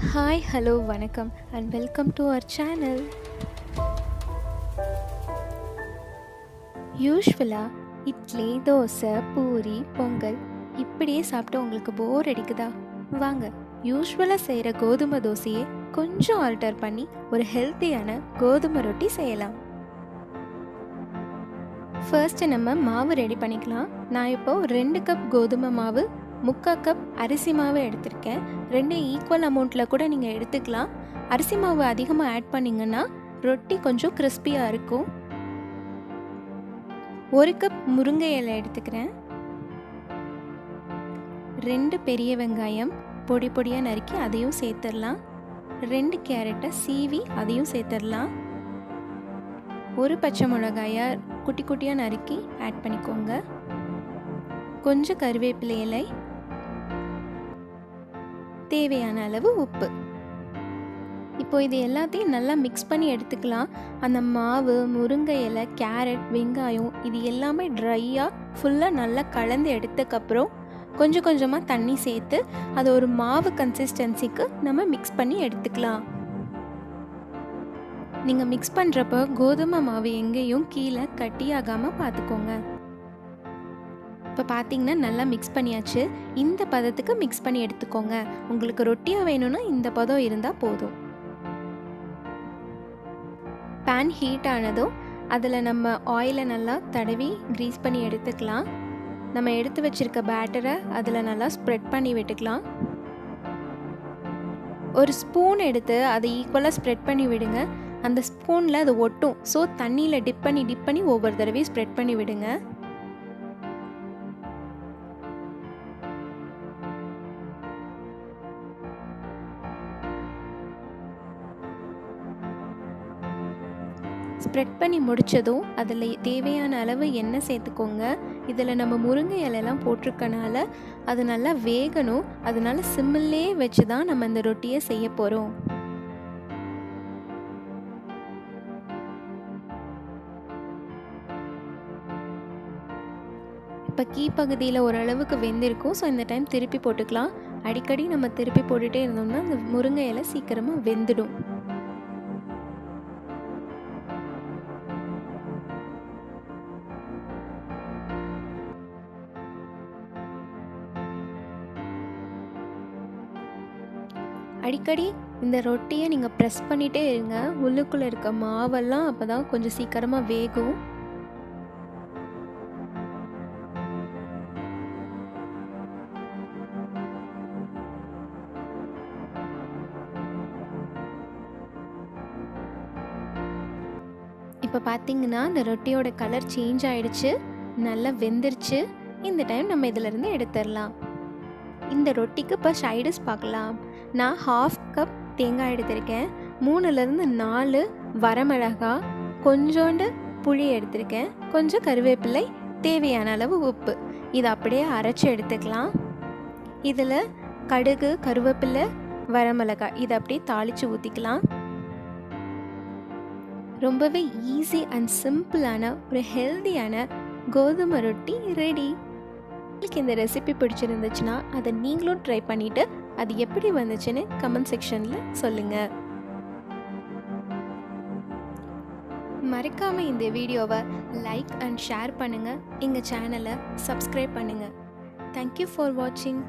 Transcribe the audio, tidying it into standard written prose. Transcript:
Hi, hello, Vankam, and welcome to our channel. யூஸ்வலாக இட்லி, தோசை, பூரி, பொங்கல் இப்படியே சாப்பிட்டு உங்களுக்கு போர் அடிக்குதா? வாங்க, யூஸ்வலாக செய்கிற கோதுமை தோசையை கொஞ்சம் ஆல்டர் பண்ணி ஒரு ஹெல்த்தியான கோதுமை ரொட்டி செய்யலாம். ஃபர்ஸ்ட்டு நம்ம மாவு ரெடி பண்ணிக்கலாம். நான் இப்போது 2 கப் கோதுமை மாவு, 3/4 கப் அரிசி மாவு எடுத்திருக்கேன். 2 ஈக்குவல் அமௌண்ட்டில் கூட நீங்கள் எடுத்துக்கலாம். அரிசி மாவு அதிகமாக ஆட் பண்ணிங்கன்னா ரொட்டி கொஞ்சம் கிறிஸ்பியாக இருக்கும். 1 கப் முருங்கை இலை எடுத்துக்கிறேன். 2 பெரிய வெங்காயம் பொடி பொடியாக நறுக்கி அதையும் சேர்த்துடலாம். 2 கேரட்டை சீவி அதையும் சேர்த்துடலாம். 1 பச்சை மிளகாயை குட்டி குட்டியாக நறுக்கி ஆட் பண்ணிக்கோங்க. கொஞ்சம் கருவேப்பிலை இலை, தேவையான அளவு உப்பு. இப்போ இது எல்லாத்தையும் நல்லா மிக்ஸ் பண்ணி எடுத்துக்கலாம். அந்த மாவு, முருங்கை இலை, கேரட், வெங்காயம் இது எல்லாமே ட்ரையாக ஃபுல்லாக நல்லா கலந்து எடுத்ததுக்கப்புறம் கொஞ்சம் கொஞ்சமாக தண்ணி சேர்த்து அதை ஒரு மாவு கன்சிஸ்டன்சிக்கு நம்ம மிக்ஸ் பண்ணி எடுத்துக்கலாம். நீங்கள் மிக்ஸ் பண்ணுறப்போ கோதுமை மாவு எங்கேயும் கீழே கட்டியாகாமல் பார்த்துக்கோங்க. இப்போ பார்த்தீங்கன்னா நல்லா மிக்ஸ் பண்ணியாச்சு. இந்த பதத்துக்கு மிக்ஸ் பண்ணி எடுத்துக்கோங்க. உங்களுக்கு ரொட்டியாக வேணும்னா இந்த பதம் இருந்தால் போதும். பேன் ஹீட் ஆனதும் அதில் நம்ம ஆயிலை நல்லா தடவி க்ரீஸ் பண்ணி எடுத்துக்கலாம். நம்ம எடுத்து வச்சுருக்க பேட்டரை அதில் நல்லா ஸ்ப்ரெட் பண்ணி விட்டுக்கலாம். ஒரு ஸ்பூன் எடுத்து அதை ஈக்குவலாக ஸ்ப்ரெட் பண்ணி விடுங்க. அந்த ஸ்பூனில் அது ஒட்டும். ஸோ தண்ணியில் டிப் பண்ணி ஒவ்வொரு தடவையும் ஸ்ப்ரெட் பண்ணி விடுங்க. ஸ்ப்ரெட் பண்ணி முடித்ததும் அதில் தேவையான அளவு எண்ணெய் சேர்த்துக்கோங்க. இதில் நம்ம முருங்கை இலையெல்லாம் போட்டிருக்கனால அது நல்லா வேகணும். அதனால சிம்மிலே வச்சு தான் நம்ம இந்த ரொட்டியை செய்ய போகிறோம். இப்போ கீழ்ப்பகுதியில் ஓரளவுக்கு வெந்திருக்கும். ஸோ இந்த டைம் திருப்பி போட்டுக்கலாம். அடிக்கடி நம்ம திருப்பி போட்டுகிட்டே இருந்தோம்னா அந்த முருங்கை இலை சீக்கிரமாக வெந்துடும். அடிக்கடி இந்த ரொட்டியை நீங்கள் ப்ரெஸ் பண்ணிகிட்டே இருங்க. உள்ளுக்குள்ளே இருக்க மாவெல்லாம் அப்போ தான் கொஞ்சம் சீக்கிரமாக வேகும். இப்போ பார்த்தீங்கன்னா இந்த ரொட்டியோட கலர் சேஞ்ச் ஆகிடுச்சு, நல்லா வெந்துருச்சு. இந்த டைம் நம்ம இதிலேருந்து எடுத்துடலாம். இந்த ரொட்டிக்கு இப்போ சைடிஸ் பார்க்கலாம். நான் 1/2 கப் தேங்காய் எடுத்திருக்கேன். 3லேருந்து 4 வரமிளகாய், கொஞ்சோண்டு புளி எடுத்திருக்கேன், கொஞ்சம் கருவேப்பிலை, தேவையான அளவு உப்பு. இதை அப்படியே அரைச்சி எடுத்துக்கலாம். இதில் கடுகு, கருவேப்பிலை, வரமிளகாய் இதை அப்படியே தாளித்து ஊற்றிக்கலாம். ரொம்பவே ஈஸி அண்ட் சிம்பிளான ஒரு ஹெல்தியான கோதுமை ரொட்டி ரெடி. உங்களுக்கு இந்த ரெசிபி பிடிச்சிருந்துச்சுன்னா அதை நீங்களும் ட்ரை பண்ணிவிட்டு அது எப்படி வந்துச்சுன்னு கமெண்ட் செக்ஷனில் சொல்லுங்கள். மறக்காமல் இந்த வீடியோவை லைக் அண்ட் ஷேர் பண்ணுங்கள். எங்கள் சேனலை சப்ஸ்கிரைப் பண்ணுங்கள். தேங்க்யூ ஃபார் வாட்சிங்.